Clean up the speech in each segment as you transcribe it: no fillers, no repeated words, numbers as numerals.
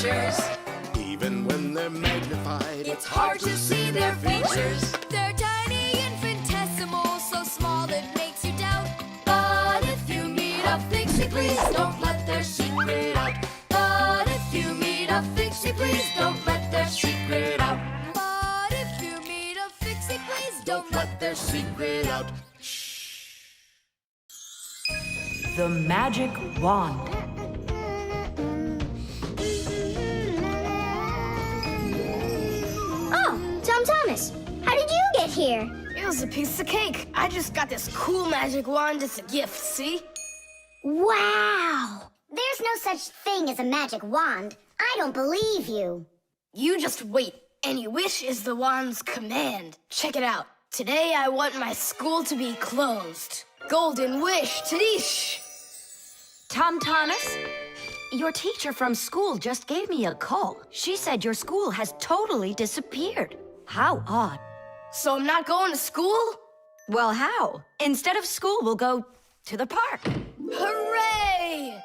creatures. Even when they're magnified, It's hard to see their features. They're tiny, infinitesimal, so small it makes you doubt. But if you meet a Fixie, please don't let their secret out. But if you meet a Fixie, please don't let their secret out. But if you meet a Fixie, please don't let their secret out. The magic wand. Oh, Tom Thomas, how did you get here? It was a piece of cake. I just got this cool magic wand as a gift, see? Wow! There's no such thing as a magic wand. I don't believe you. You just wait. Any wish is the wand's command. Check it out. Today I want my school to be closed. Golden wish, Tadish! Tom Thomas, your teacher from school just gave me a call. She said your school has totally disappeared. How odd. So I'm not going to school? Well, how? Instead of school, we'll go to the park. Hooray!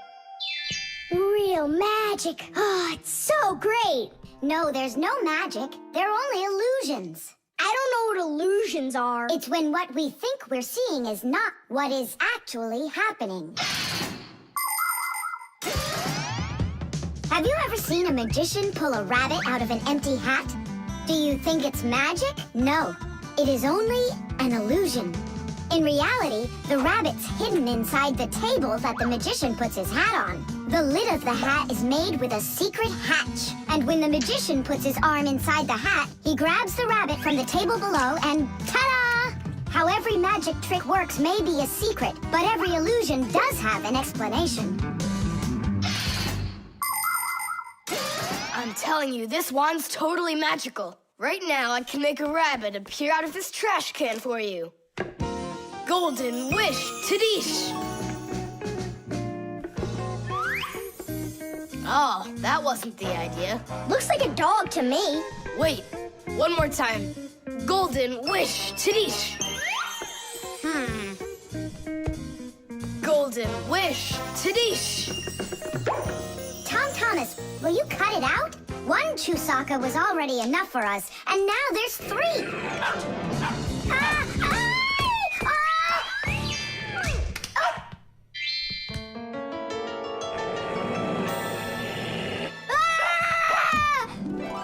Real magic. Oh, it's so great. No, there's no magic. They're only illusions. I don't know what illusions are. It's when what we think we're seeing is not what is actually happening. Have you ever seen a magician pull a rabbit out of an empty hat? Do you think it's magic? No, it is only an illusion. In reality, the rabbit's hidden inside the table that the magician puts his hat on. The lid of the hat is made with a secret hatch. And when the magician puts his arm inside the hat, he grabs the rabbit from the table below and ta-da! How every magic trick works may be a secret, but every illusion does have an explanation. I'm telling you, this wand's totally magical. Right now, I can make a rabbit appear out of this trash can for you. Golden wish, Tadish! Oh, that wasn't the idea. Looks like a dog to me. Wait, one more time. Golden wish, Tadish! Golden wish, Tadish! Tom Thomas, will you cut it out? One Chusaka was already enough for us, and now there's 3.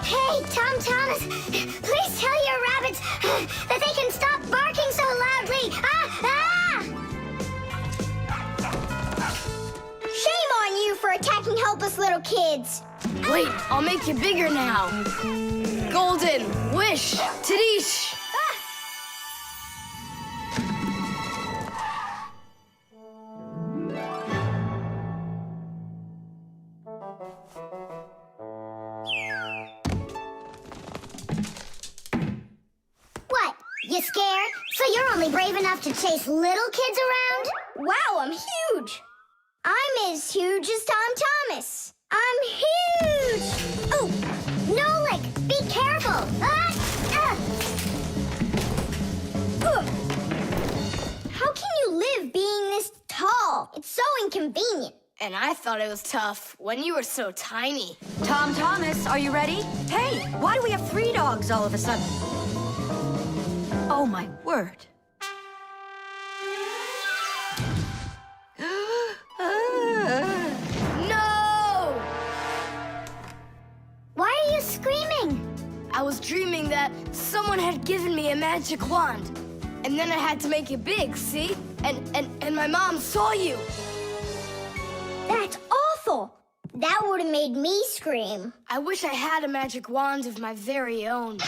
Hey, Tom Thomas, please tell your rabbits that they can stop barking so loudly. Shame on you for attacking helpless little kids. Wait, I'll make you bigger now. Golden wish, Tadish! What? You scared? So you're only brave enough to chase little kids around? Wow, I'm huge. I'm as huge as Tom Thomas. I'm huge! Oh, Nolik, be careful! How can you live being this tall? It's so inconvenient. And I thought it was tough when you were so tiny. Tom Thomas, are you ready? Hey, why do we have 3 dogs all of a sudden? Oh, my word. No! Why are you screaming? I was dreaming that someone had given me a magic wand. And then I had to make it big, see? And my mom saw you. That's awful. That would have made me scream. I wish I had a magic wand of my very own.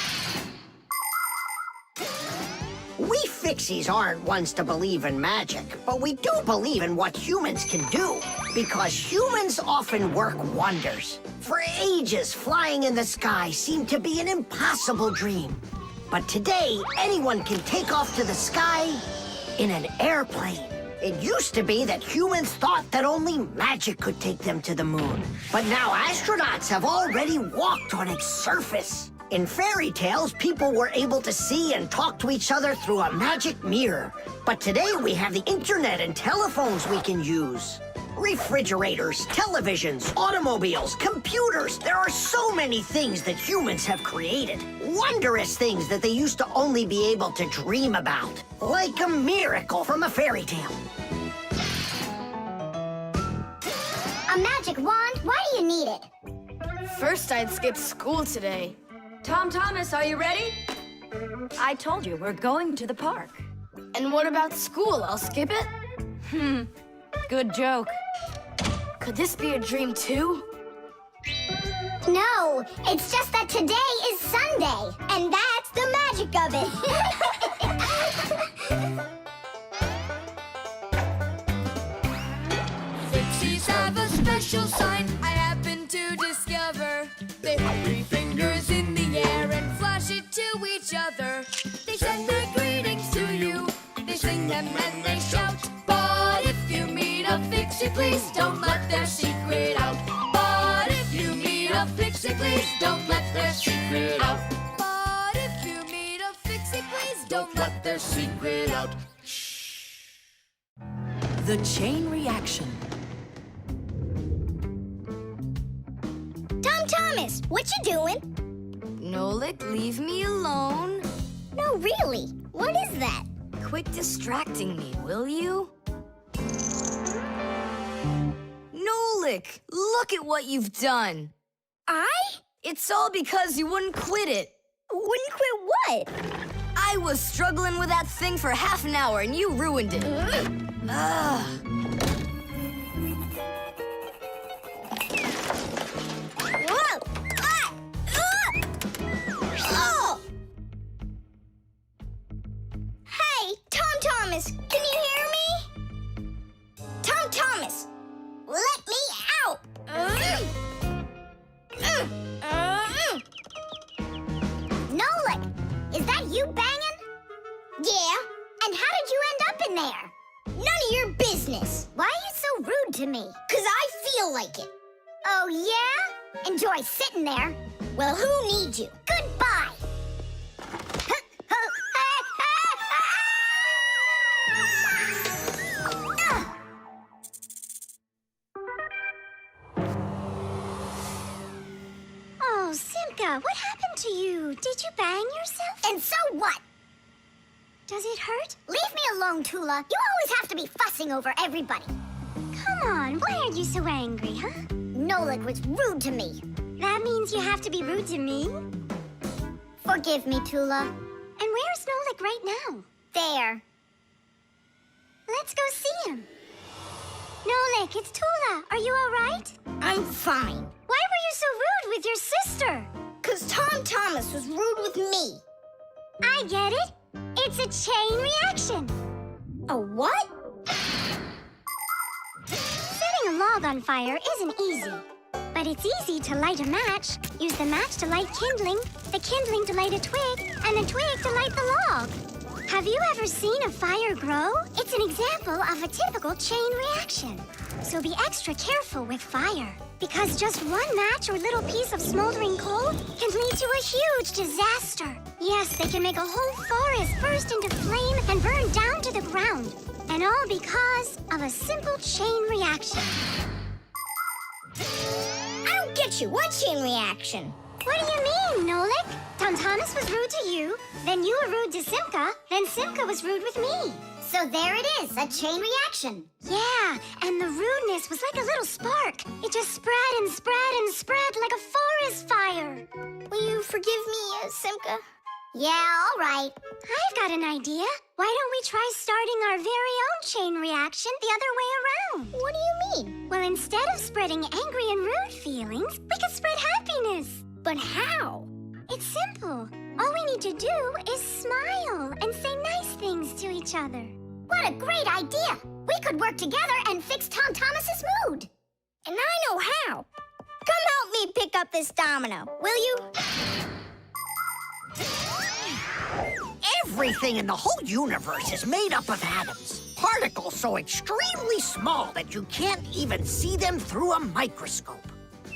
We Fixies aren't ones to believe in magic, but we do believe in what humans can do, because humans often work wonders. For ages, flying in the sky seemed to be an impossible dream. But today, anyone can take off to the sky in an airplane. It used to be that humans thought that only magic could take them to the moon. But now astronauts have already walked on its surface. In fairy tales, people were able to see and talk to each other through a magic mirror. But today we have the internet and telephones we can use. Refrigerators, televisions, automobiles, computers. There are so many things that humans have created. Wondrous things that they used to only be able to dream about. Like a miracle from a fairy tale. A magic wand? Why do you need it? First, I'd skip school today. Tom Thomas, are you ready? I told you, we're going to the park. And what about school? I'll skip it? Good joke. Could this be a dream too? No, it's just that today is Sunday, and that's the magic of it. Fixies have a special sign I happen to discover. They hold 3 fingers in the air and flash it to each other. They send their greetings to you. They sing them and they shout. But if you meet a Fixie, please don't let their secret out. But if you meet a Fixie, please don't let their secret out. But if you meet a Fixie, please don't let their secret out. The chain reaction. Tom Thomas, what you doing? Nolik, leave me alone. No, really. What is that? Quit distracting me, will you? Nolik, look at what you've done. It's all because you wouldn't quit it. Wouldn't quit what? I was struggling with that thing for half an hour and you ruined it. Ugh. Whoa! Ah! Oh! Hey, Tom Thomas, can you hear me? Tom Thomas, let me out! Nolik, is that you banging? Yeah. And how did you end up in there? None of your business. Why are you so rude to me? 'Cause I feel like it. Oh, yeah? Enjoy sitting there. Well, who needs you? Goodbye. Oh, Simka, what happened to you? Did you bang yourself? And so what? Does it hurt? Leave me alone, Toola. You always have to be fussing over everybody. Come on, why are you so angry, huh? Nolik was rude to me. That means you have to be rude to me? Forgive me, Toola. And where's Nolik right now? There. Let's go see him. Nolik, it's Toola. Are you all right? I'm fine. Why were you so rude with your sister? 'Cause Tom Thomas was rude with me. I get it. It's a chain reaction. A what? Setting a log on fire isn't easy. But it's easy to light a match. Use the match to light kindling, the kindling to light a twig, and the twig to light the log. Have you ever seen a fire grow? It's an example of a typical chain reaction. So be extra careful with fire. Because just one match or little piece of smoldering coal can lead to a huge disaster. Yes, they can make a whole forest burst into flame and burn down to the ground. And all because of a simple chain reaction. I don't get you. What chain reaction? What do you mean, Nolik? Tom Thomas was rude to you, then you were rude to Simka, then Simka was rude with me. So there it is, a chain reaction. Yeah, and the rudeness was like a little spark. It just spread and spread and spread like a forest fire. Will you forgive me, Simka? Yeah, all right. I've got an idea. Why don't we try starting our very own chain reaction the other way around? What do you mean? Well, instead of spreading angry and rude feelings, we could spread happiness. But how? It's simple. All we need to do is smile and say nice things to each other. What a great idea! We could work together and fix Tom Thomas's mood. And I know how. Come help me pick up this domino, will you? Everything in the whole universe is made up of atoms. Particles so extremely small that you can't even see them through a microscope.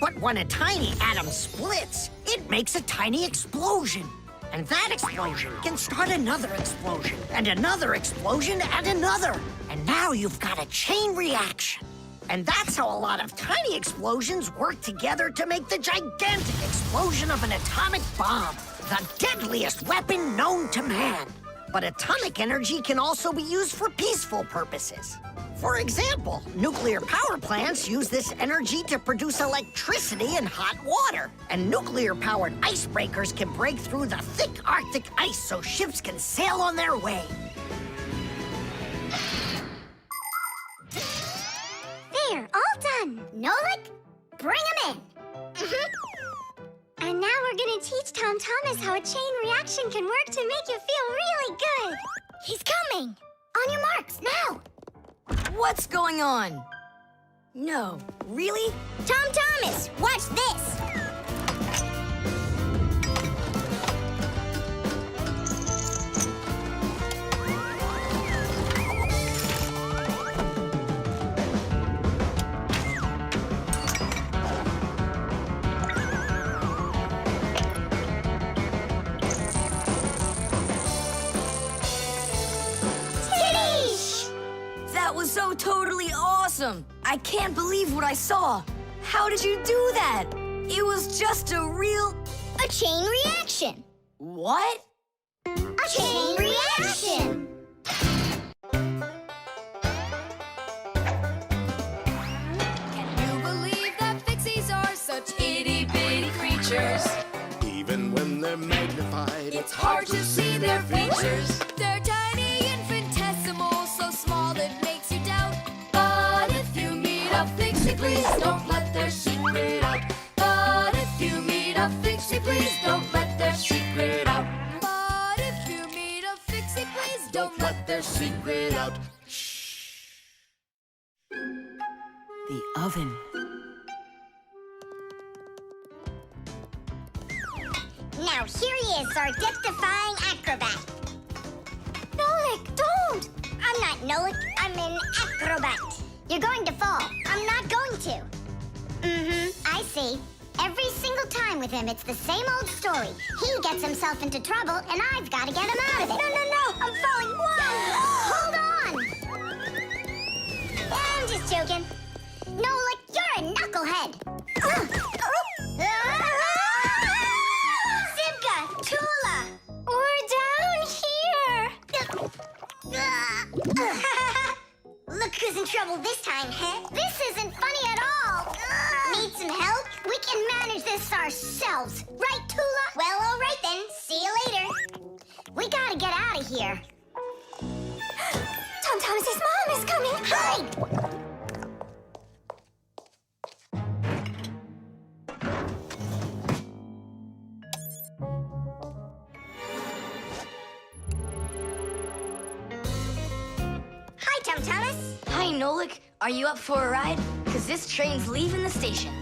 But when a tiny atom splits, it makes a tiny explosion. And that explosion can start another explosion, and another explosion, and another. And now you've got a chain reaction. And that's how a lot of tiny explosions work together to make the gigantic explosion of an atomic bomb, the deadliest weapon known to man. But atomic energy can also be used for peaceful purposes. For example, nuclear power plants use this energy to produce electricity and hot water. And nuclear-powered icebreakers can break through the thick Arctic ice so ships can sail on their way. There, all done. Nolik, bring him in. And now we're gonna teach Tom Thomas how a chain reaction can work to make you feel really good. He's coming. On your marks, now. What's going on? No, really? Tom Thomas, watch this. That was so totally awesome! I can't believe what I saw. How did you do that? It was just a real... A chain reaction. What? A chain reaction. Can you believe that Fixies are such itty-bitty creatures? Even when they're magnified, It's hard to see their features. They're tiny, infinitesimal, so small it makes you doubt. But if you meet a Fixie, please don't let their secret out. But if you meet a Fixie, please don't let their secret out. But if you meet a Fixie, please don't let their secret out. The oven. Now here he is, our death-defying acrobat. Nolik, don't! I'm not Nolik, I'm an acrobat. You're going to fall. I'm not going to. I see. Every single time with him, it's the same old story. He gets himself into trouble, and I've got to get him out of it. No, I'm falling. Whoa! Hold on! I'm just joking. Nolik, you're a knucklehead. Simka, Toola, we're down here. Look who's in trouble this time, huh? This isn't funny at all. Need some help? We can manage this ourselves. Right, Toola? Well, all right then. See you later. We gotta get out of here. Tom Thomas's mom is coming. Hide! Hi, Tom Thomas. Hi, Nolik. Are you up for a ride? Because this train's leaving the station.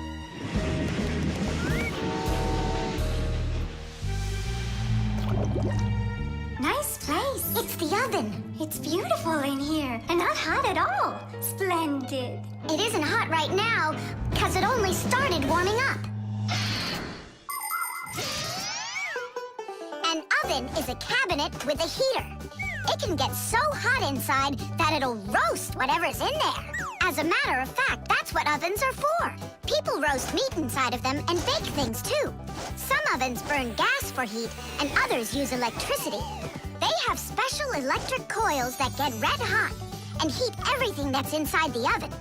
Nice place. It's the oven. It's beautiful in here and not hot at all. Splendid. It isn't hot right now because it only started warming up. An oven is a cabinet with a heater. It can get so hot inside that it'll roast whatever's in there. As a matter of fact, that's what ovens are for. People roast meat inside of them and bake things too. Some ovens burn gas for heat and others use electricity. They have special electric coils that get red hot and heat everything that's inside the oven.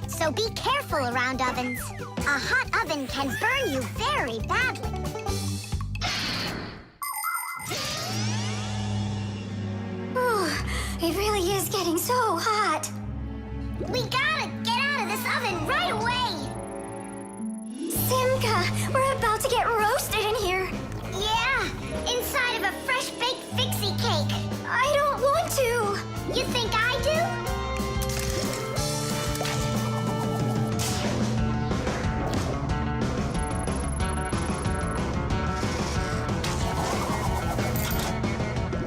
So be careful around ovens. A hot oven can burn you very badly. It really is getting so hot. We gotta get out of this oven right away. Simka, we're about to get roasted in here. Yeah, inside of a fresh-baked Fixie cake. I don't want to. You think I do?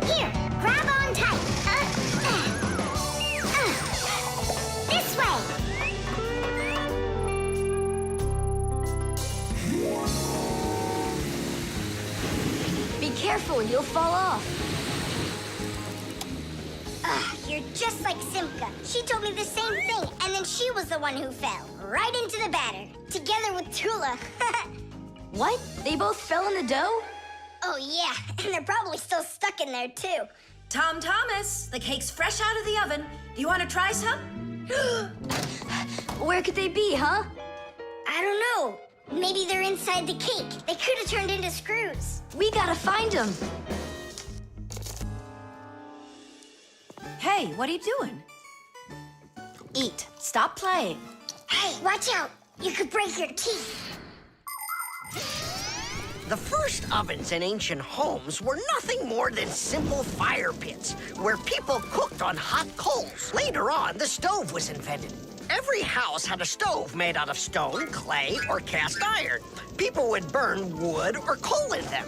Here, grab on tight. This way. Be careful, you'll fall off. you're just like Simka. She told me the same thing, and then she was the one who fell. Right into the batter. Together with Toola. What? They both fell in the dough? Oh, yeah. And they're probably still stuck in there, too. Tom Thomas, the cake's fresh out of the oven. Do you want to try some? Where could they be, huh? I don't know. Maybe they're inside the cake. They could have turned into screws. We gotta find them. Hey, what are you doing? Eat. Stop playing. Hey, watch out. You could break your teeth. The first ovens in ancient homes were nothing more than simple fire pits where people cooked on hot coals. Later on, the stove was invented. Every house had a stove made out of stone, clay, or cast iron. People would burn wood or coal in them.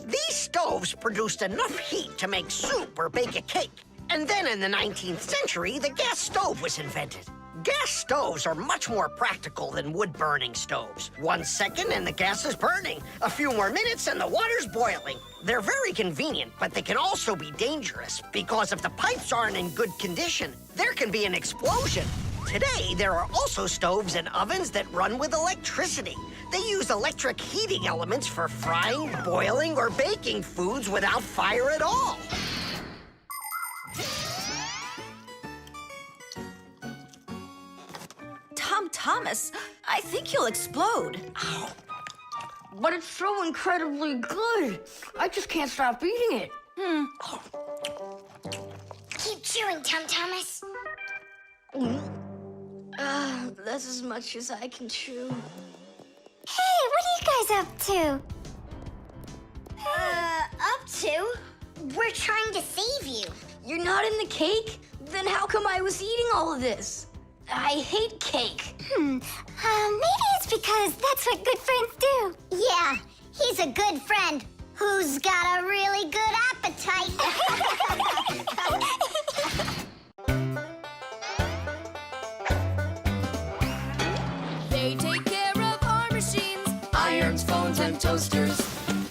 These stoves produced enough heat to make soup or bake a cake. And then in the 19th century, the gas stove was invented. Gas stoves are much more practical than wood-burning stoves. 1 second and the gas is burning. A few more minutes and the water's boiling. They're very convenient, but they can also be dangerous because if the pipes aren't in good condition, there can be an explosion. Today, there are also stoves and ovens that run with electricity. They use electric heating elements for frying, boiling, or baking foods without fire at all. Tom Thomas, I think you'll explode. But it's so incredibly good. I just can't stop eating it. Keep chewing, Tom Thomas. That's as much as I can chew. Hey, what are you guys up to? Up to? We're trying to save you. You're not in the cake? Then how come I was eating all of this? I hate cake. Maybe it's because that's what good friends do. Yeah, he's a good friend who's got a really good appetite. They take care of our machines, irons, phones, and toasters,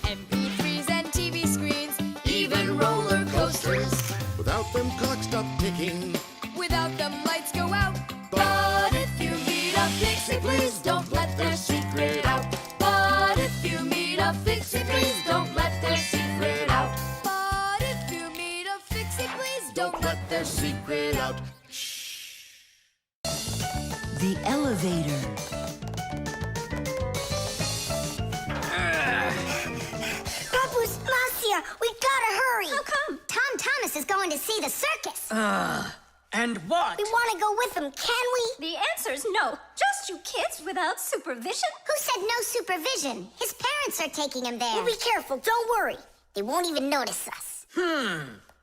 MP3s and TV screens, even roller coasters. Without them, clocks stop ticking. Without them, lights go out. But if you meet a Fixie, please don't let their secret out. But if you meet a Fixie, please don't let their secret out. But if you meet a Fixie, please don't let their secret out. The elevator. Papus, Masiya, we gotta hurry. How come? Tom Thomas is going to see the circus. And what? We want to go with him, can we? The answer's no. Just you kids without supervision. Who said no supervision? His parents are taking him there. We'll be careful, don't worry. They won't even notice us.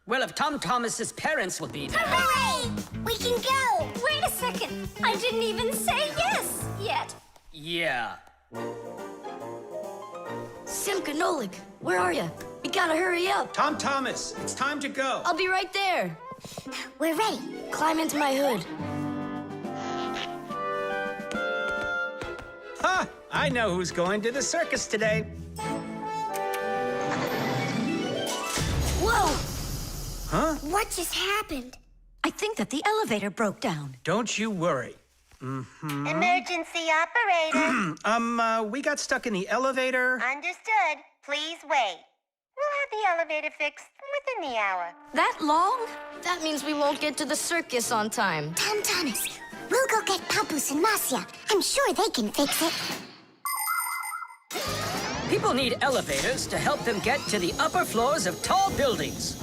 Well, if Tom Thomas's parents will be there... Hooray! We can go! Wait a second. I didn't even say yes yet. Yeah. Simka and Nolik, where are you? We gotta hurry up. Tom Thomas, it's time to go. I'll be right there. We're ready. Climb into my hood. Ha! I know who's going to the circus today. Whoa! Huh? What just happened? I think that the elevator broke down. Don't you worry. Emergency operator. We got stuck in the elevator. Understood. Please wait. We'll have the elevator fixed within the hour. That long? That means we won't get to the circus on time. Tom Thomas, we'll go get Papus and Masiya. I'm sure they can fix it. People need elevators to help them get to the upper floors of tall buildings.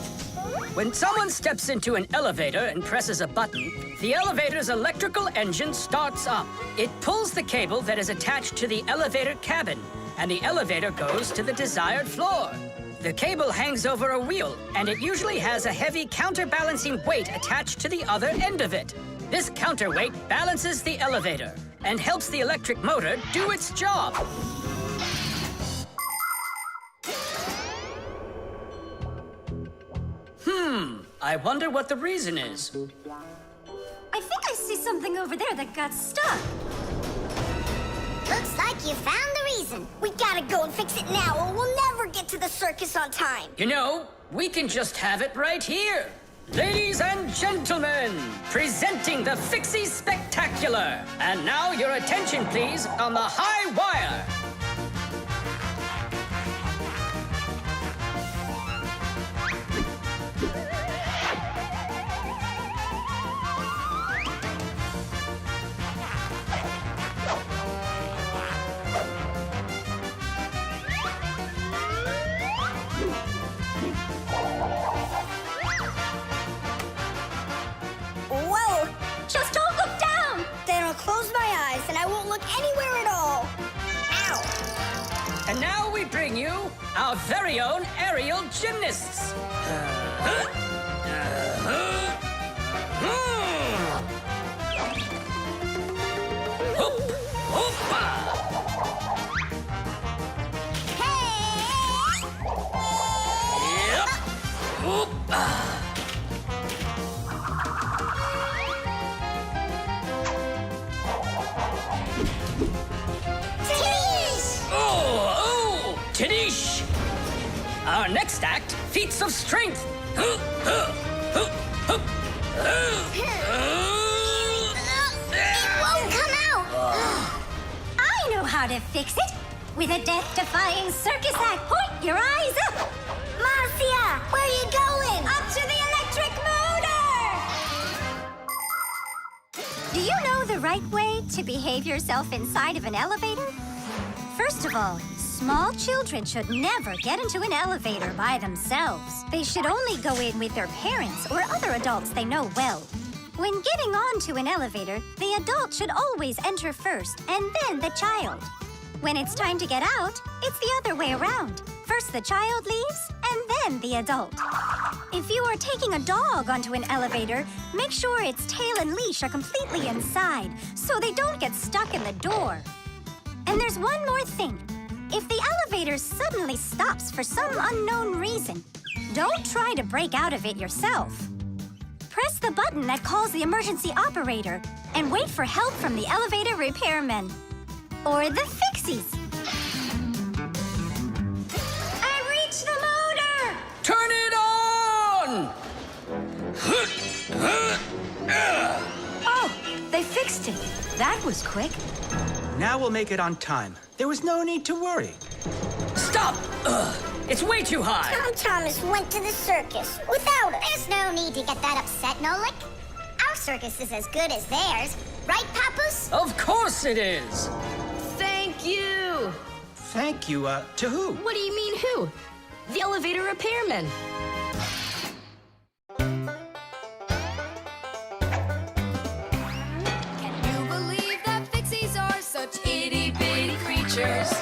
When someone steps into an elevator and presses a button, the elevator's electrical engine starts up. It pulls the cable that is attached to the elevator cabin, and the elevator goes to the desired floor. The cable hangs over a wheel, and it usually has a heavy counterbalancing weight attached to the other end of it. This counterweight balances the elevator and helps the electric motor do its job. I wonder what the reason is. I think I see something over there that got stuck. Looks like you found the reason. We gotta go and fix it now, or we'll never get to the circus on time. You know, we can just have it right here. Ladies and gentlemen, presenting the Fixie Spectacular. And now your attention, please, on the high wire. Whoa! Just don't look down! Then I'll close my eyes and I won't look anywhere at all. Ow! And now we bring you our very own aerial gymnasts. Tadish! Our next act, feats of strength. It won't come out! I know how to fix it! With a death-defying circus act, point your eyes up! Masiya, where are you going? Up to the electric motor! Do you know the right way to behave yourself inside of an elevator? First of all, small children should never get into an elevator by themselves. They should only go in with their parents or other adults they know well. When getting onto an elevator, the adult should always enter first and then the child. When it's time to get out, it's the other way around. First the child leaves and then the adult. If you are taking a dog onto an elevator, make sure its tail and leash are completely inside so they don't get stuck in the door. And there's one more thing. If the elevator suddenly stops for some unknown reason, don't try to break out of it yourself. Press the button that calls the emergency operator and wait for help from the elevator repairmen. Or the Fixies. I reached the motor! Turn it on! Oh, they fixed it. That was quick. Now we'll make it on time. There was no need to worry. Stop! It's way too high. Tom Thomas went to the circus without us. There's no need to get that upset, Nolik. Our circus is as good as theirs. Right, Papus? Of course it is. Thank you! Thank you, to who? What do you mean who? The elevator repairman. Can you believe that Fixies are such itty-bitty creatures?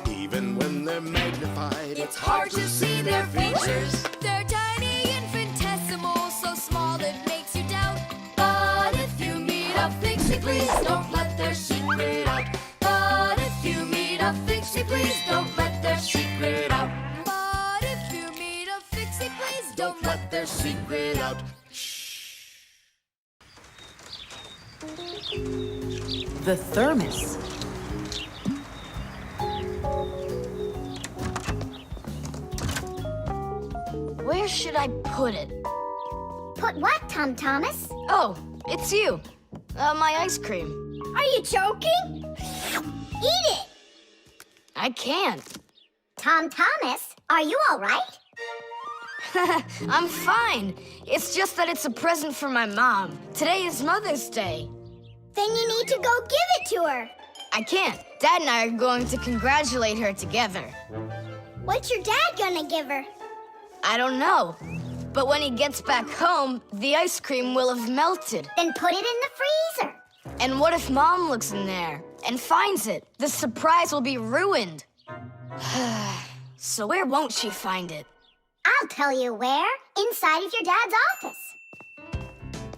Even when they're magnified, It's hard to see their features. They're tiny, infinitesimal, so small it makes you doubt. But if you meet a Fixie, please don't let their secret out. But if you meet a Fixie, please don't let their secret out. But if you meet a Fixie, please don't let their secret out. The Thermos. Where should I put it? Put what, Tom Thomas? Oh, it's you. My ice cream. Are you joking? Eat it! I can't. Tom Thomas, are you all right? I'm fine. It's just that it's a present for my mom. Today is Mother's Day. Then you need to go give it to her. I can't. Dad and I are going to congratulate her together. What's your dad gonna give her? I don't know. But when he gets back home, the ice cream will have melted. Then put it in the freezer. And what if Mom looks in there and finds it? The surprise will be ruined. So where won't she find it? I'll tell you where. Inside of your dad's office.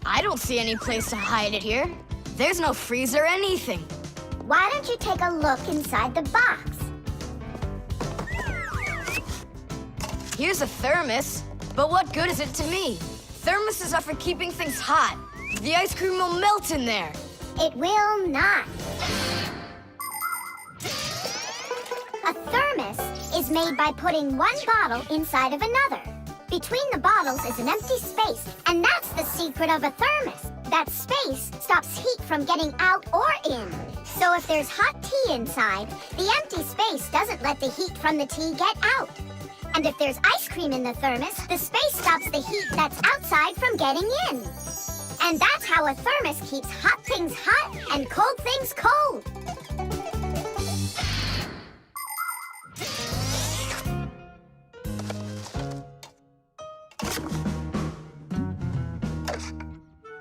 I don't see any place to hide it here. There's no freezer or anything. Why don't you take a look inside the box? Here's a thermos, but what good is it to me? Thermoses are for keeping things hot. The ice cream will melt in there. It will not. A thermos is made by putting one bottle inside of another. Between the bottles is an empty space, and that's the secret of a thermos. That space stops heat from getting out or in. So if there's hot tea inside, the empty space doesn't let the heat from the tea get out. And if there's ice cream in the thermos, the space stops the heat that's outside from getting in. And that's how a thermos keeps hot things hot and cold things cold.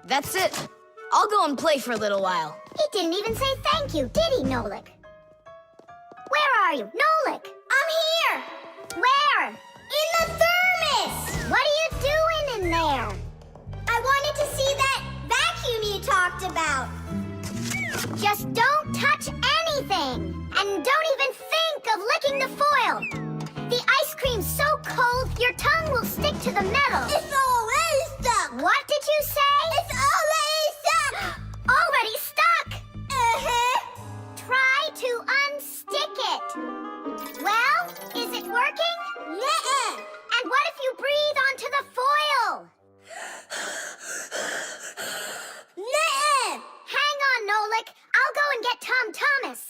That's it. I'll go and play for a little while. He didn't even say thank you, did he, Nolik? Where are you? Nolik! I'm here! Where? In the thermos! What are you doing in there? I wanted to see that vacuum you talked about. Just don't touch anything! And don't even think of licking the foil! The ice cream's so cold, your tongue will stick to the metal. It's already stuck! What did you say? It's already stuck! Already stuck! Uh-huh. Try to unstick it. Well, is it working? Nuh-uh. And what if you breathe onto the foil? Nuh-uh. Hang on, Nolik. I'll go and get Tom Thomas.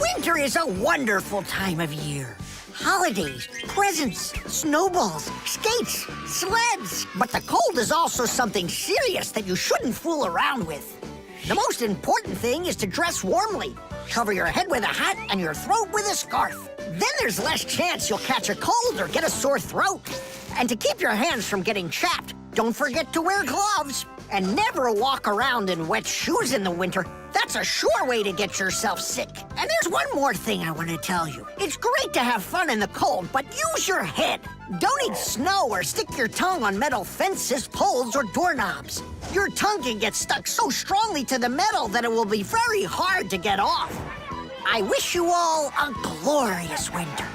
Winter is a wonderful time of year. Holidays, presents, snowballs, skates, sleds. But the cold is also something serious that you shouldn't fool around with. The most important thing is to dress warmly. Cover your head with a hat and your throat with a scarf. Then there's less chance you'll catch a cold or get a sore throat. And to keep your hands from getting chapped, don't forget to wear gloves. And never walk around in wet shoes in the winter. That's a sure way to get yourself sick. And there's one more thing I want to tell you. It's great to have fun in the cold, but use your head. Don't eat snow or stick your tongue on metal fences, poles, or doorknobs. Your tongue can get stuck so strongly to the metal that it will be very hard to get off. I wish you all a glorious winter.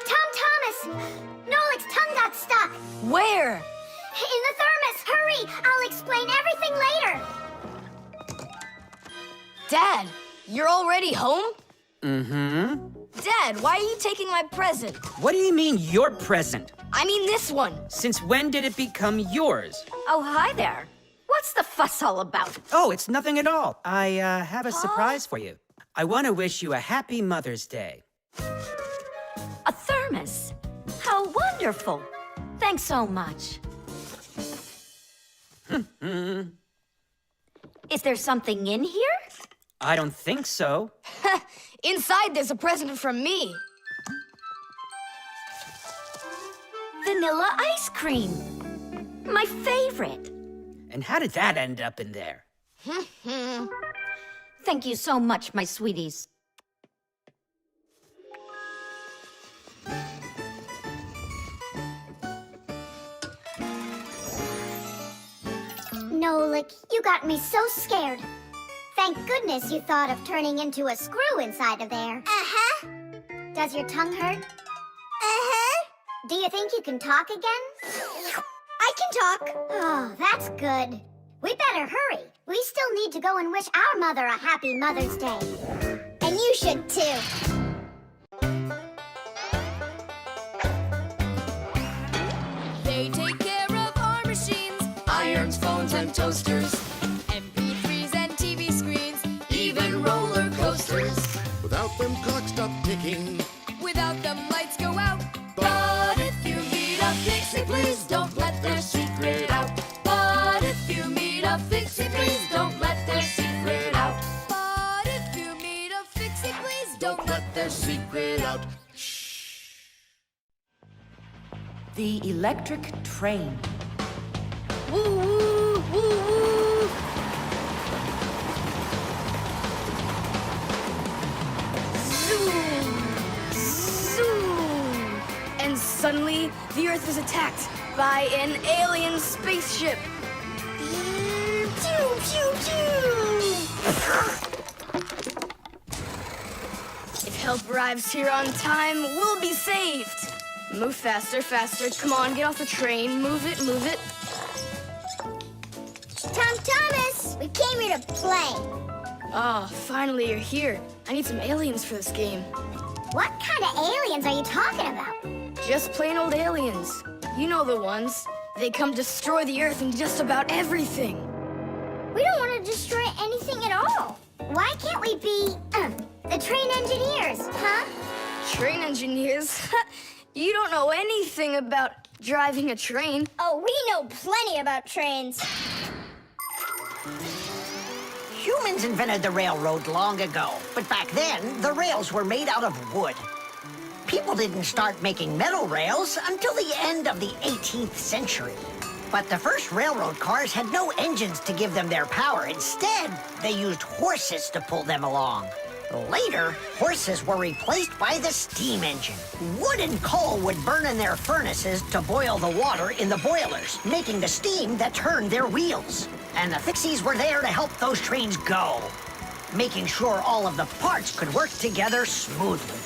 Tom Thomas! Nolik's tongue got stuck. Where? In the thermos. Hurry! I'll explain everything later. Dad, you're already home? Mm-hmm. Dad, why are you taking my present? What do you mean, your present? I mean this one. Since when did it become yours? Oh, hi there. What's the fuss all about? Oh, it's nothing at all. I have a surprise for you. I want to wish you a happy Mother's Day. A thermos? How wonderful. Thanks so much. Is there something in here? I don't think so. Inside there's a present from me. Vanilla ice cream. My favorite. And how did that end up in there? Thank you so much, my sweeties. Nolik, you got me so scared. Thank goodness you thought of turning into a screw inside of there. Uh-huh. Does your tongue hurt? Uh-huh. Do you think you can talk again? I can talk. Oh, that's good. We better hurry. We still need to go and wish our mother a happy Mother's Day. And you should too. They take care of our machines, irons, phones, and toasters, MP3s and TV screens, even roller coasters. Without them, clocks stop ticking. Without them, lights go out. But if you meet a Fixie, please don't let their secret out. But if you meet a Fixie, please don't let their secret out. But if you meet a Fixie, please don't let their secret out. The electric train. Woo, woo, woo, woo. Zoom, zoom. And suddenly, the Earth is attacked by an alien spaceship. Pew, pew, pew. If help arrives here on time, we'll be saved. Move faster, faster. Come on, get off the train. Move it, move it. Tom Thomas, we came here to play. Oh, finally you're here. I need some aliens for this game. What kind of aliens are you talking about? Just plain old aliens. You know the ones. They come destroy the Earth and just about everything. We don't want to destroy anything at all. Why can't we be, the train engineers, huh? Train engineers? You don't know anything about driving a train. Oh, we know plenty about trains. Humans invented the railroad long ago, but back then, the rails were made out of wood. People didn't start making metal rails until the end of the 18th century. But the first railroad cars had no engines to give them their power. Instead, they used horses to pull them along. Later, horses were replaced by the steam engine. Wood and coal would burn in their furnaces to boil the water in the boilers, making the steam that turned their wheels. And the Fixies were there to help those trains go, making sure all of the parts could work together smoothly.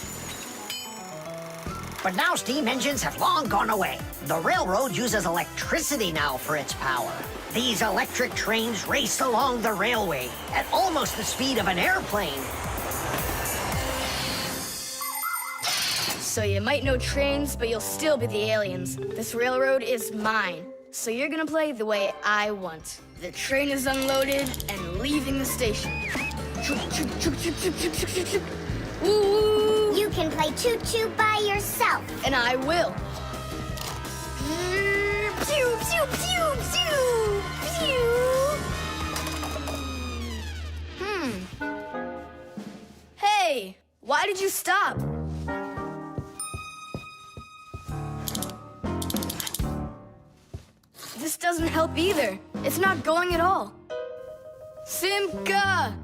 But now steam engines have long gone away. The railroad uses electricity now for its power. These electric trains race along the railway at almost the speed of an airplane. So you might know trains, but you'll still be the aliens. This railroad is mine. So you're gonna play the way I want. The train is unloaded and leaving the station. Woo! You can play choo-choo by yourself. And I will. Pew, pew, pew, pew, pew. Hey, why did you stop? This doesn't help either. It's not going at all. Simka!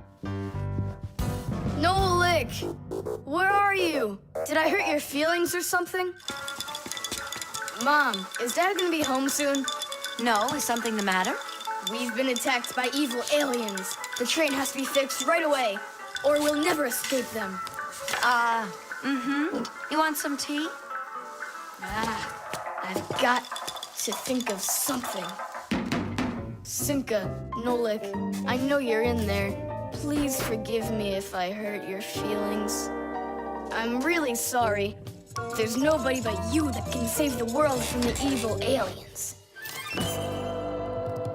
Nolik! Where are you? Did I hurt your feelings or something? Mom, is Dad gonna be home soon? No, is something the matter? We've been attacked by evil aliens. The train has to be fixed right away, or we'll never escape them. You want some tea? I've got to think of something. Simka, Nolik, I know you're in there. Please forgive me if I hurt your feelings. I'm really sorry. There's nobody but you that can save the world from the evil aliens.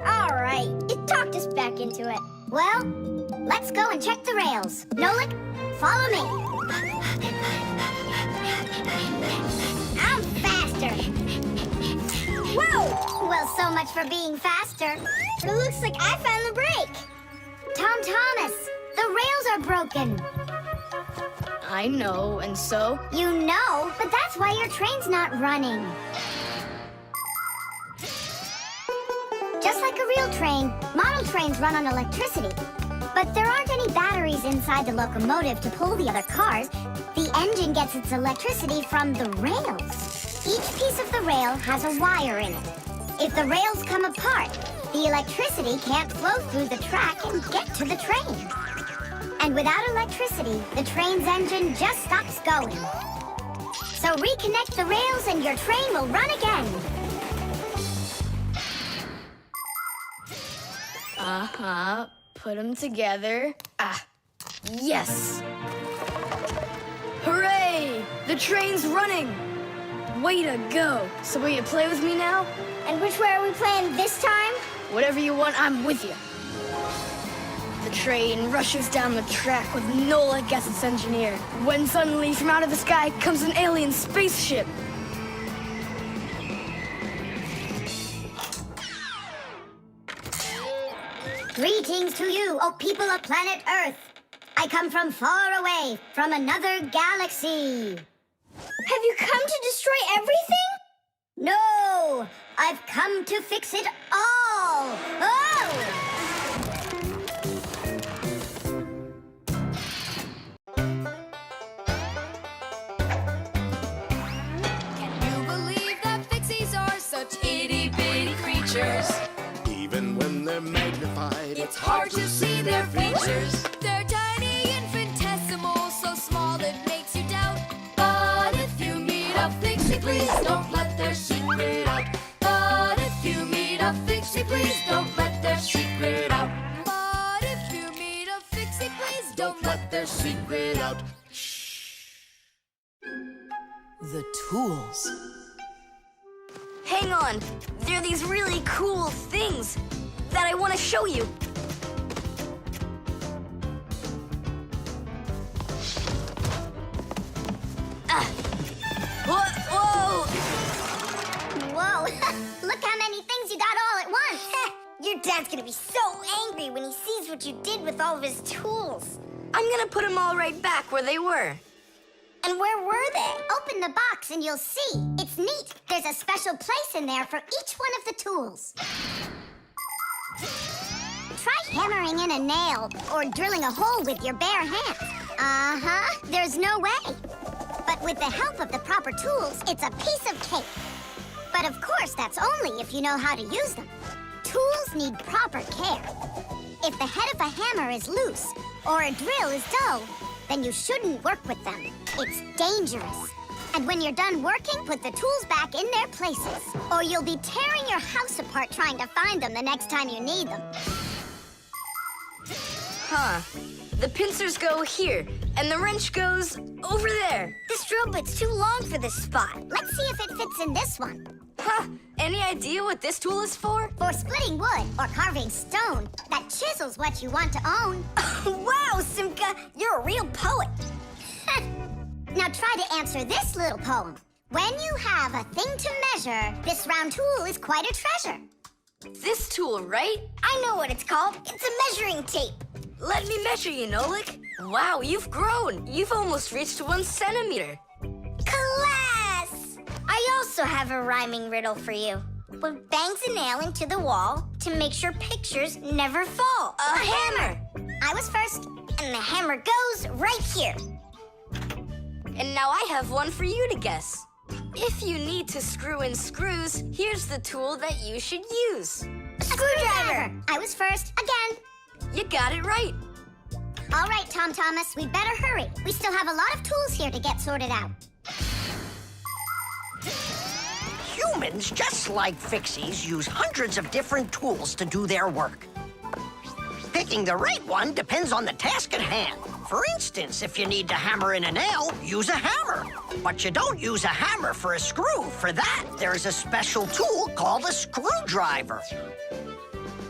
All right, you talked us back into it. Well, let's go and check the rails. Nolik, follow me. I'm faster. Whoa! Well, so much for being faster. It looks like I found the brake. Tom Thomas, the rails are broken. I know, and so? You know, but that's why your train's not running. Just like a real train, model trains run on electricity. But there aren't any batteries inside the locomotive to pull the other cars. The engine gets its electricity from the rails. Each piece of the rail has a wire in it. If the rails come apart, the electricity can't flow through the track and get to the train. And without electricity, the train's engine just stops going. So reconnect the rails and your train will run again. Put them together. Yes! Hooray! The train's running! Way to go! So will you play with me now? And which way are we playing this time? Whatever you want, I'm with you. The train rushes down the track with Nolik as its engineer, when suddenly from out of the sky comes an alien spaceship. Greetings to you, O people of planet Earth. I come from far away, from another galaxy. Have you come to destroy everything? No, I've come to fix it all. Oh! Can you believe that Fixies are such itty-bitty creatures? Even when they're magnified, It's hard to see their features. They're tiny, infinitesimal, so small it makes you doubt. But if you meet a Fixie, please don't let their secret out. But if you meet a Fixie, please don't let their secret out. But if you meet a Fixie, please don't let their secret out. The tools. Hang on. There are these really cool things that I want to show you. Whoa! Whoa, look how many things you got all at once. Your dad's gonna be so angry when he sees what you did with all of his tools. I'm gonna put them all right back where they were. And where were they? Open the box and you'll see. It's neat. There's a special place in there for each one of the tools. Try hammering in a nail or drilling a hole with your bare hands. Uh-huh, there's no way. But with the help of the proper tools, it's a piece of cake. But of course, that's only if you know how to use them. Tools need proper care. If the head of a hammer is loose or a drill is dull, then you shouldn't work with them. It's dangerous. And when you're done working, put the tools back in their places, or you'll be tearing your house apart trying to find them the next time you need them. Huh. The pincers go here, and the wrench goes over there. This drill bit's too long for this spot. Let's see if it fits in this one. Huh. Any idea what this tool is for? For splitting wood or carving stone, that chisels what you want to own. Wow, Simka, you're a real poet. Now try to answer this little poem. When you have a thing to measure, this round tool is quite a treasure. This tool, right? I know what it's called. It's a measuring tape. Let me measure you, Nolik. Wow, you've grown. You've almost reached 1 centimeter. Class! I also have a rhyming riddle for you. What bangs a nail into the wall to make sure pictures never fall? A hammer! I was first, and the hammer goes right here. And now I have one for you to guess. If you need to screw in screws, here's the tool that you should use. A screwdriver! I was first, again. You got it right. All right, Tom Thomas, we'd better hurry. We still have a lot of tools here to get sorted out. Humans, just like Fixies, use hundreds of different tools to do their work. Picking the right one depends on the task at hand. For instance, if you need to hammer in a nail, use a hammer. But you don't use a hammer for a screw. For that, there's a special tool called a screwdriver.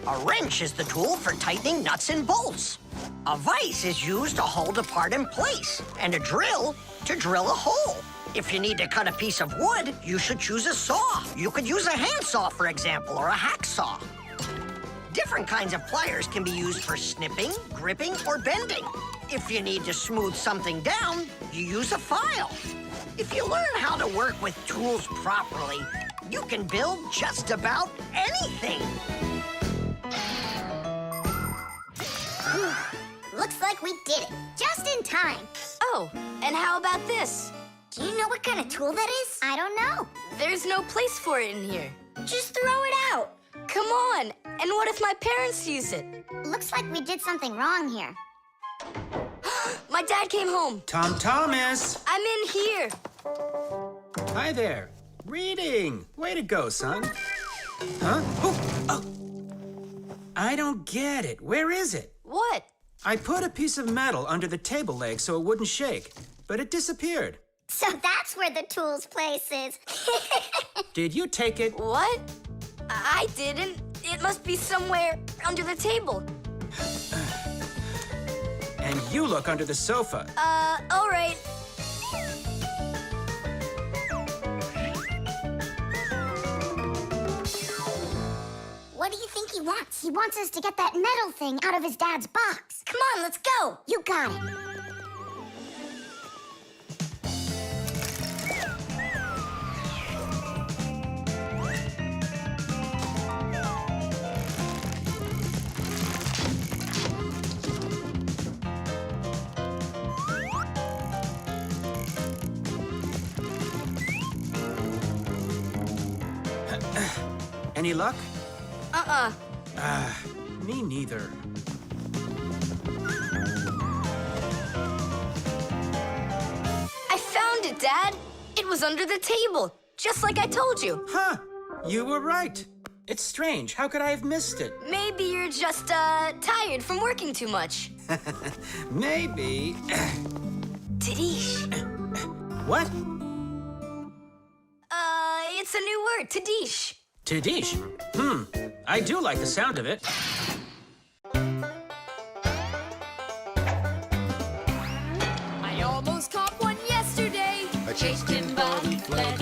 A wrench is the tool for tightening nuts and bolts. A vise is used to hold a part in place, and a drill to drill a hole. If you need to cut a piece of wood, you should choose a saw. You could use a handsaw, for example, or a hacksaw. Different kinds of pliers can be used for snipping, gripping, or bending. If you need to smooth something down, you use a file. If you learn how to work with tools properly, you can build just about anything. Looks like we did it, just in time. Oh, and how about this? Do you know what kind of tool that is? I don't know. There's no place for it in here. Just throw it out. Come on. And what if my parents use it? Looks like we did something wrong here. My dad came home. Tom Thomas! I'm in here. Hi there. Reading. Way to go, son. Huh? Oh! I don't get it. Where is it? What? I put a piece of metal under the table leg so it wouldn't shake, but it disappeared. So that's where the tools place is. Did you take it? What? I didn't. It must be somewhere under the table. And you look under the sofa. All right. What do you think he wants? He wants us to get that metal thing out of his dad's box. Come on, let's go. You got it. Any luck? Uh-uh. Me neither. I found it, Dad. It was under the table, just like I told you. Huh. You were right. It's strange. How could I have missed it? Maybe you're just, tired from working too much. Maybe. Tadish. What? It's a new word, Tadish. Tadish. I do like the sound of it. I almost caught one yesterday. I chased him, but he fled.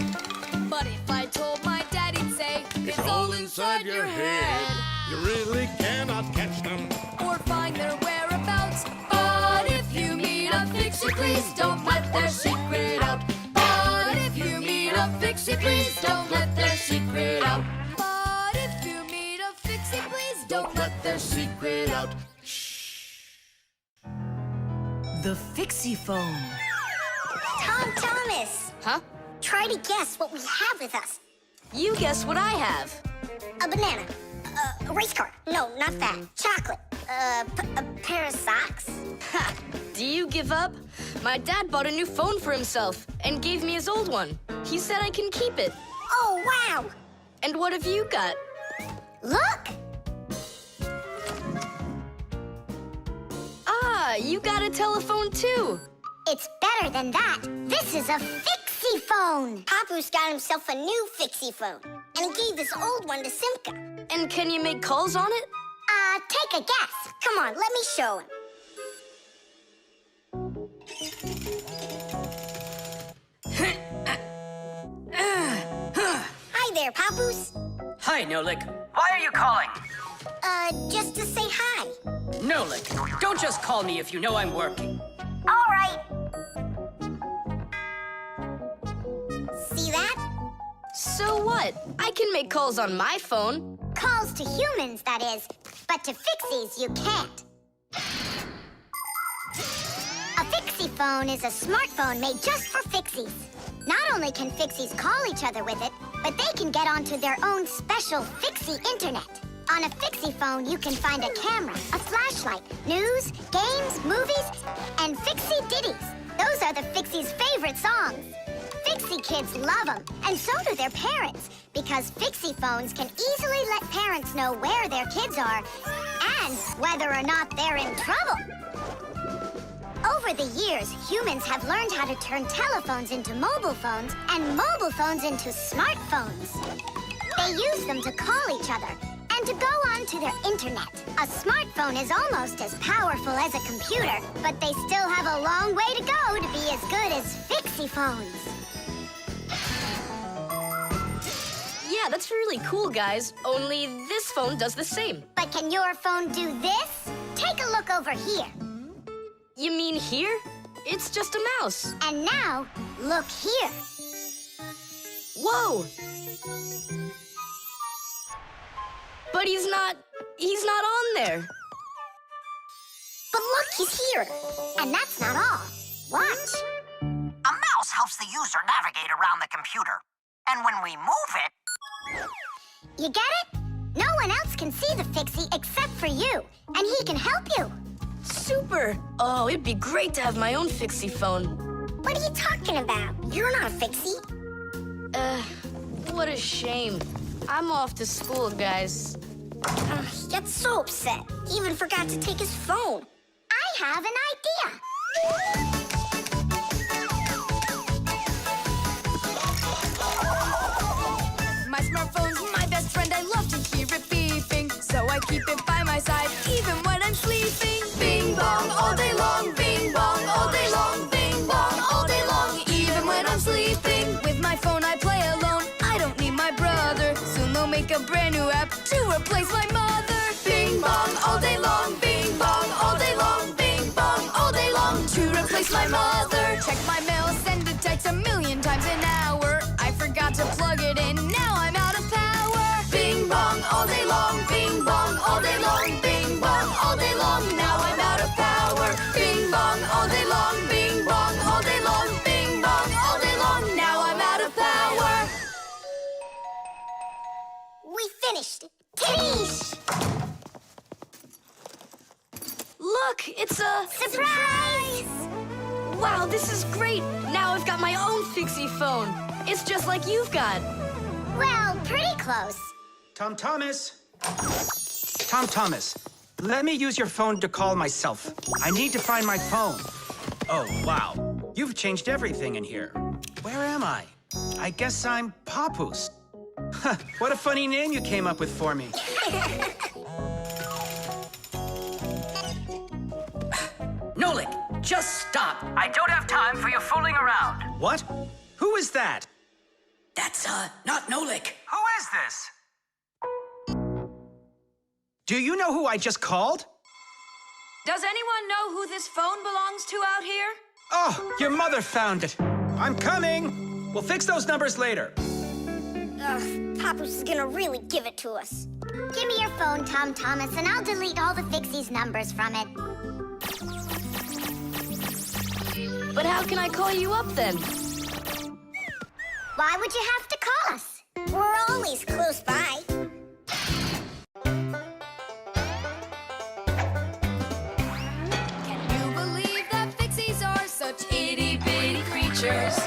But if I told my dad, he'd say, It's all inside your head. You really cannot catch them. or find their whereabouts. But if you meet a Fixie, please don't let their secret out. But if you meet a Fixie, please don't let their secret out. But if you meet a Fixie, please don't let their secret out. The Fixie phone. Tom Thomas, Huh? try to guess what we have with us. You guess what I have. A banana. A race car. No, not that. Chocolate. A pair of socks. Ha! Do you give up? My dad bought a new phone for himself and gave me his old one. He said I can keep it. Oh, wow. And what have you got? Look. Ah, you got a telephone too. It's better than that. This is a Fixie phone. Papus got himself a new Fixie phone, and he gave this old one to Simka. And can you make calls on it? Take a guess. Come on, let me show him. Hi there, Papus. Hi, Nolik. Why are you calling? Just to say hi. Nolik, don't just call me if you know I'm working. All right. See that? So what? I can make calls on my phone. Calls to humans, that is. But to Fixies, you can't. A Fixie phone is a smartphone made just for Fixies. Not only can Fixies call each other with it, but they can get onto their own special Fixie internet. On a Fixie phone, you can find a camera, a flashlight, news, games, movies, and Fixie ditties. Those are the Fixies' favorite songs. Fixie kids love them, and so do their parents, because Fixie phones can easily let parents know where their kids are and whether or not they're in trouble. Over the years, humans have learned how to turn telephones into mobile phones and mobile phones into smartphones. They use them to call each other and to go onto their internet. A smartphone is almost as powerful as a computer, but they still have a long way to go to be as good as Fixie phones. Yeah, that's really cool, guys. Only this phone does the same. But can your phone do this? Take a look over here. You mean here? It's just a mouse. And now, look here. Whoa! But he's not on there. But look, he's here. And that's not all. Watch. A mouse helps the user navigate around the computer. And when we move it... You get it? No one else can see the Fixie except for you. And he can help you. Super! Oh, it'd be great to have my own Fixie phone. What are you talking about? You're not a Fixie. What a shame. I'm off to school, guys. He gets so upset. He even forgot to take his phone. I have an idea. My smartphone's my best friend. I love to hear it beeping, so I keep it by my side even when I'm sleeping. Bing bong all day long, bing bong all day long, bing bong all day long, even when I'm sleeping. With my phone I play alone. I don't need my brother. Soon they'll make a brand new app to replace my mother. Bing bong all day long, bing bong all day long, bing bong all day long, to replace my mother. Check my mail, send a text 1,000,000 times an hour. I forgot to plug it in, now I'm out of power. Bing bong all day long, bing bong all day long, bing bong all day long, now I'm out of power. Bing bong all day long, bing bong all day long, bing bong all day long, now I'm out of power. We finished. Tadish! Look, it's a... Surprise! Wow, this is great! Now I've got my own Fixie phone. It's just like you've got. Well, pretty close. Tom Thomas! Tom Thomas, let me use your phone to call myself. I need to find my phone. Oh, wow. You've changed everything in here. Where am I? I guess I'm Papus. Huh, what a funny name you came up with for me. Nolik, just stop. I don't have time for your fooling around. What? Who is that? That's, not Nolik. Who is this? Do you know who I just called? Does anyone know who this phone belongs to out here? Oh, your mother found it. I'm coming. We'll fix those numbers later. Ugh, Papus is gonna really give it to us. Give me your phone, Tom Thomas, and I'll delete all the Fixies numbers from it. But how can I call you up then? Why would you have to call us? We're always close by. Can you believe that Fixies are such itty-bitty creatures?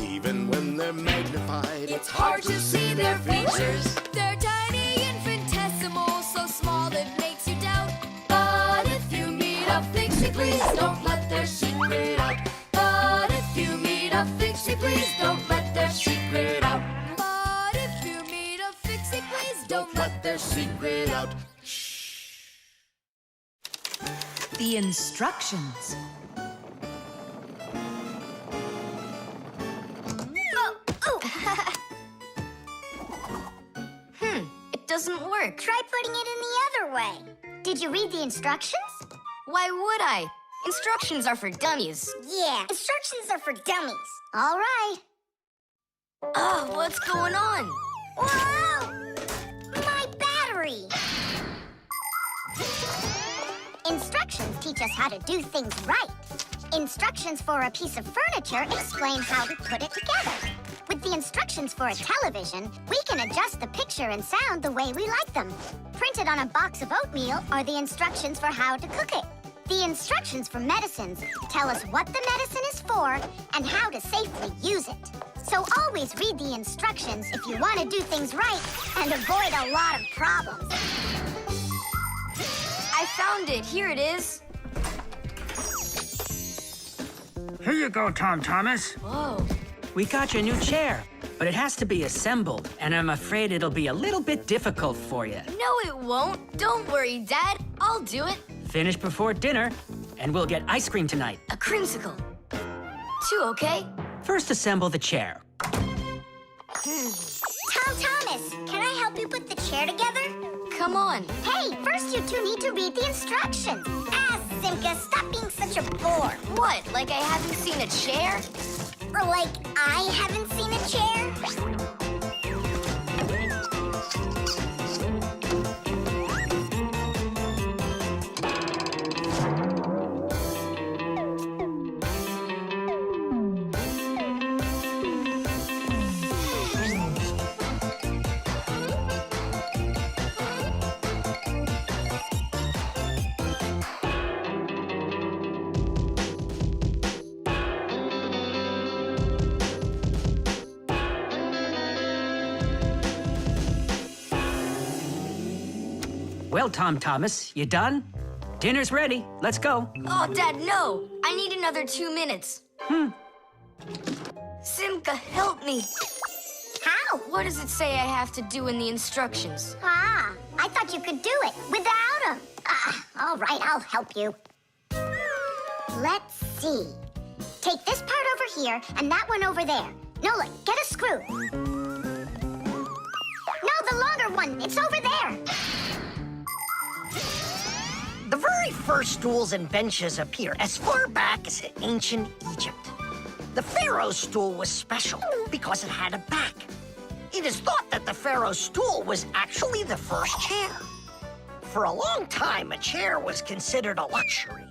Even when they're magnified, It's hard to see their features. They're tiny, infinitesimal, so small it makes you doubt. But if you meet a Fixie, please don't let their secret out. But if you meet a Fixie, please don't let their secret out. But if you meet a Fixie, please don't let their secret out. The instructions. It doesn't work. Try putting it in the other way. Did you read the instructions? Why would I? Instructions are for dummies. Yeah, instructions are for dummies. All right. Oh, what's going on? Whoa! My battery! Instructions teach us how to do things right. Instructions for a piece of furniture explain how to put it together. With the instructions for a television, we can adjust the picture and sound the way we like them. Printed on a box of oatmeal are the instructions for how to cook it. The instructions for medicines tell us what the medicine is for and how to safely use it. So always read the instructions if you want to do things right and avoid a lot of problems. I found it. Here it is. Here you go, Tom Thomas. Whoa. We got your new chair, but it has to be assembled, and I'm afraid it'll be a little bit difficult for you. No, it won't. Don't worry, Dad. I'll do it. Finish before dinner, and we'll get ice cream tonight. A creamsicle. 2, okay? First, assemble the chair. Tom Thomas, can I help you put the chair together? Come on. Hey, first you two need to read the instructions. Ah, Simka, stop being such a bore. What, like I haven't seen a chair? Or like I haven't seen a chair? Well, Tom Thomas, you done? Dinner's ready. Let's go. Oh, Dad, no. I need another 2 minutes. Simka, help me. How? What does it say I have to do in the instructions? Ah, I thought you could do it without him. All right, I'll help you. Let's see. Take this part over here and that one over there. Nolik, get a screw. No, the longer one. It's over there. The very first stools and benches appear as far back as ancient Egypt. The pharaoh's stool was special because it had a back. It is thought that the pharaoh's stool was actually the first chair. For a long time, a chair was considered a luxury.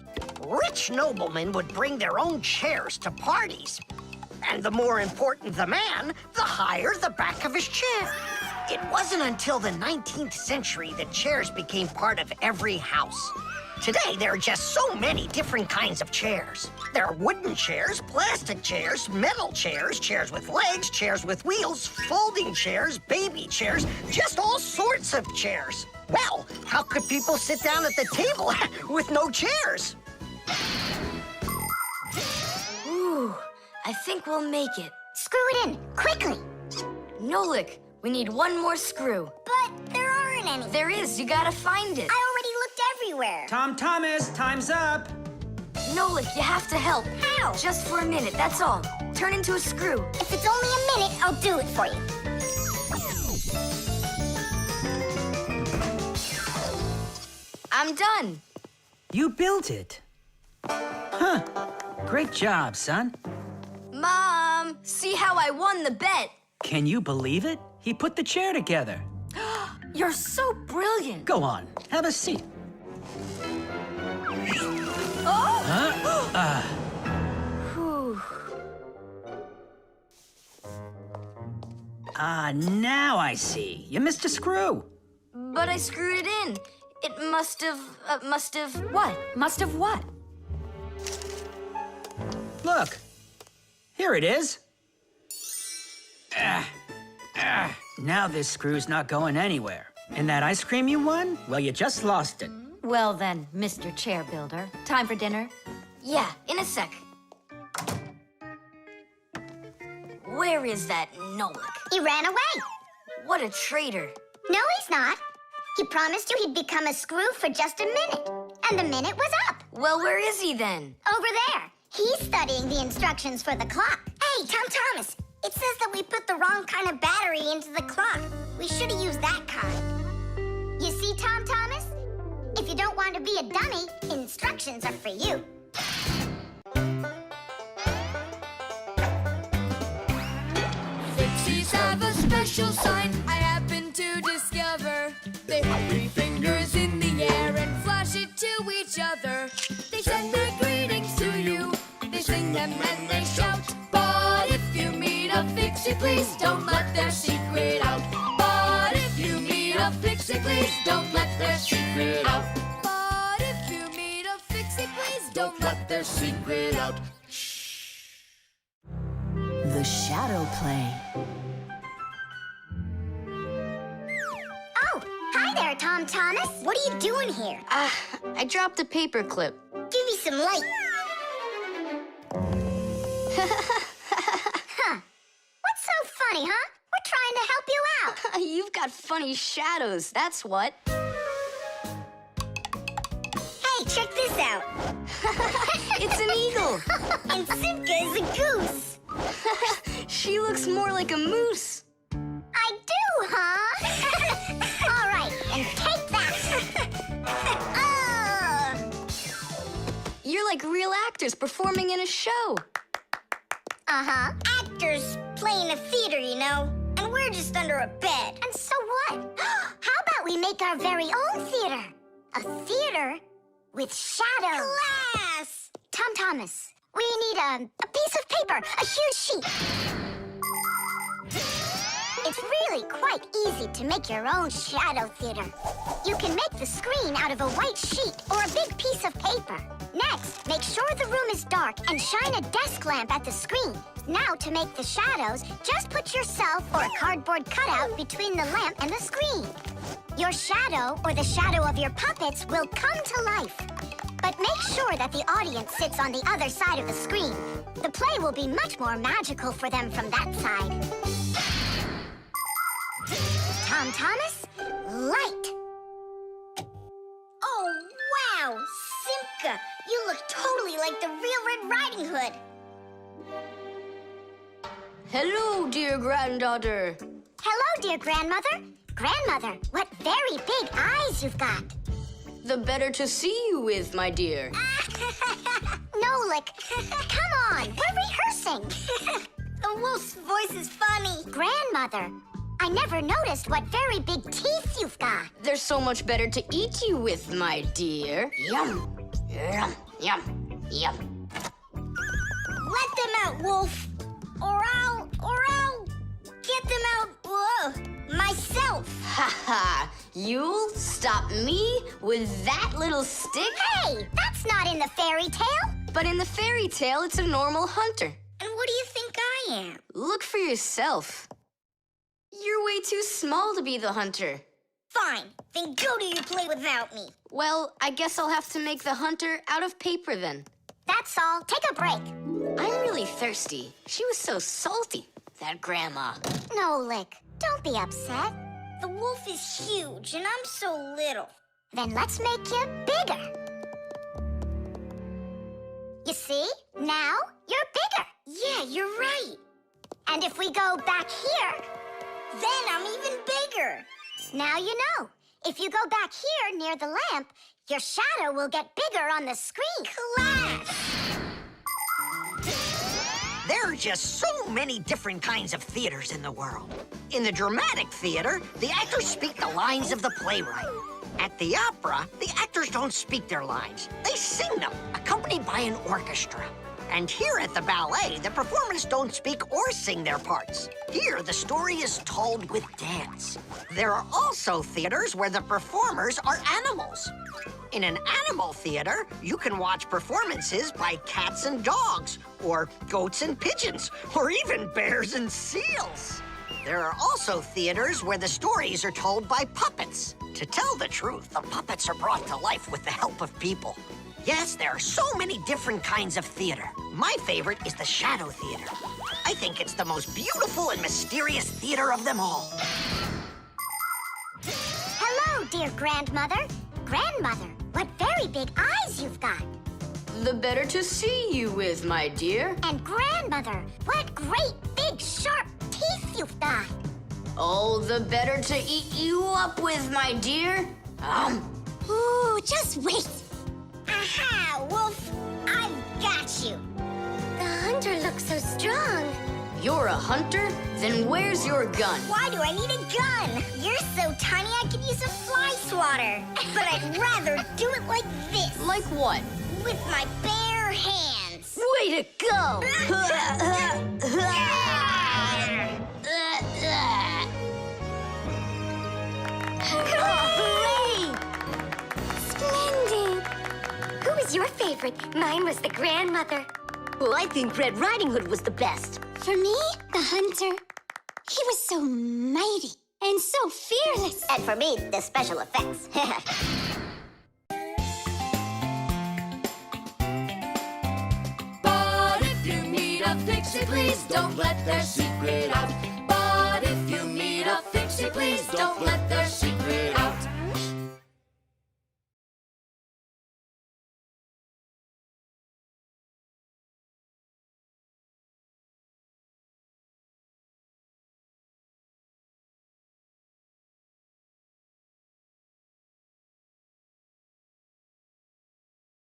Rich noblemen would bring their own chairs to parties. And the more important the man, the higher the back of his chair. It wasn't until the 19th century that chairs became part of every house. Today, there are just so many different kinds of chairs. There are wooden chairs, plastic chairs, metal chairs, chairs with legs, chairs with wheels, folding chairs, baby chairs, just all sorts of chairs. Well, how could people sit down at the table with no chairs? Ooh, I think we'll make it. Screw it in, quickly. Nolik, we need one more screw. But there aren't any. There is, you gotta find it. I already looked everywhere. Tom Thomas, time's up. Nolik, you have to help. How? Just for a minute, that's all. Turn into a screw. If it's only a minute, I'll do it for you. I'm done. You built it. Huh. Great job, son. Mom, see how I won the bet? Can you believe it? He put the chair together. You're so brilliant. Go on, have a seat. Oh! Whew. Now I see. You missed a screw. But I screwed it in. It must have, What? Must have what? Look. Here it is. Now this screw's not going anywhere. And that ice cream you won? Well, you just lost it. Well then, Mr. Chair Builder, time for dinner? Yeah, in a sec. Where is that Nolik? He ran away. What a traitor. No, he's not. He promised you he'd become a screw for just a minute. And the minute was up. Well, where is he then? Over there. He's studying the instructions for the clock. Hey, Tom Thomas, it says that we put the wrong kind of battery into the clock. We should have used that kind. You see, Tom Thomas? If you don't want to be a dummy, instructions are for you. Fixies have a special sign I happen to discover. They put 3 fingers in the air and flash it to each other. They send their greetings to you. They sing them and they shout. But if you meet a Fixie, please don't let their secret out. But if you meet a Fixie, please don't let their secret out. But if you meet a Fixie, please don't let their secret out. The shadow play. Oh, hi there, Tom Thomas. What are you doing here? I dropped a paper clip. Give me some light. Huh. What's so funny, huh? We're trying to help you out. You've got funny shadows, that's what. Hey, check this out. It's an eagle. And Simka is a goose. She looks more like a moose. I do, huh? All right, and take that. You're like real actors performing in a show. Uh-huh. Actors playing a theater, you know. And we're just under a bed. And so what? How about we make our very own theater? A theater with shadows. Class! Tom Thomas, we need a piece of paper, a huge sheet. It's really quite easy to make your own shadow theater. You can make the screen out of a white sheet or a big piece of paper. Next, make sure the room is dark and shine a desk lamp at the screen. Now, to make the shadows, just put yourself or a cardboard cutout between the lamp and the screen. Your shadow or the shadow of your puppets will come to life. But make sure that the audience sits on the other side of the screen. The play will be much more magical for them from that side. Tom Thomas, light. Oh, wow, Simka, you look totally like the real Red Riding Hood. Hello, dear granddaughter. Hello, dear grandmother. Grandmother, what very big eyes you've got. The better to see you with, my dear. Nolik, come on, we're rehearsing. The wolf's voice is funny. Grandmother, I never noticed what very big teeth you've got. They're so much better to eat you with, my dear. Yum, yum, yum, yum. Let them out, wolf. Or I'll get them out, myself. Ha ha! You'll stop me with that little stick? Hey, that's not in the fairy tale. But in the fairy tale, it's a normal hunter. And what do you think I am? Look for yourself. You're way too small to be the hunter. Fine, then go to your play without me. Well, I guess I'll have to make the hunter out of paper then. That's all. Take a break. I'm really thirsty. She was so salty, that grandma. Nolik, don't be upset. The wolf is huge and I'm so little. Then let's make you bigger. You see? Now you're bigger. Yeah, you're right. And if we go back here, then I'm even bigger. Now you know. If you go back here near the lamp, your shadow will get bigger on the screen. Class! There are just so many different kinds of theaters in the world. In the dramatic theater, the actors speak the lines of the playwright. At the opera, the actors don't speak their lines. They sing them, accompanied by an orchestra. And here at the ballet, the performers don't speak or sing their parts. Here, the story is told with dance. There are also theaters where the performers are animals. In an animal theater, you can watch performances by cats and dogs, or goats and pigeons, or even bears and seals. There are also theaters where the stories are told by puppets. To tell the truth, the puppets are brought to life with the help of people. Yes, there are so many different kinds of theater. My favorite is the Shadow Theater. I think it's the most beautiful and mysterious theater of them all. Hello, dear grandmother. Grandmother, what very big eyes you've got. The better to see you with, my dear. And grandmother, what great big sharp teeth you've got. Oh, the better to eat you up with, my dear. Ooh, just wait. Aha, Wolf, I've got you. The hunter looks so strong. You're a hunter? Then where's your gun? Why do I need a gun? You're so tiny I could use a fly swatter. But I'd rather do it like this. Like what? With my bare hands. Way to go! Hooray! Splendid! Who was your favorite? Mine was the grandmother. Well, I think Red Riding Hood was the best. For me, the hunter. He was so mighty and so fearless. And for me, the special effects. But if you meet a Fixie, please don't let their secret out. But if you meet a Fixie, please don't let their secret out.